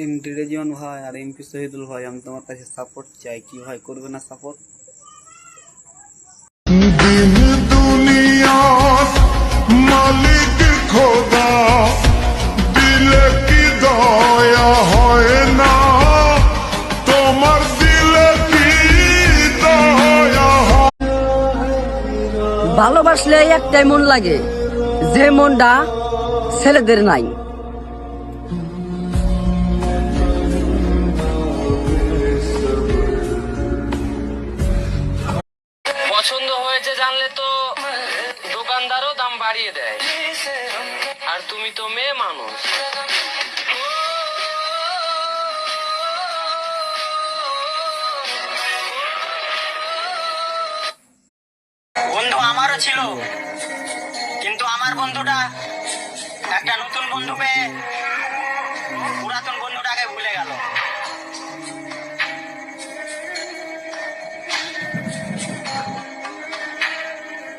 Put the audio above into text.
MD রেজিওয়ান ভাই আর MP Shahidul ভাই, আমি তোমার কাছে সাপোর্ট চাই। কি ভাই, করবে না সাপোর্ট? দিন দুনিয়ার মালিক খোদা, দিলে কি দয়া হয় না? তোমার দিলে কি দয়া হয়? ভালোবাসলে একটাই মন লাগে, যে মনটা ছেলেদের নাই। পছন্দ হয়েছে জানলে তো দোকানদারও দাম বাড়িয়ে দেয়, আর তুমি তো মেয়ে মানুষ। বন্ধু আমারও ছিল, কিন্তু আমার বন্ধুটা একটা নতুন বন্ধু পেয়ে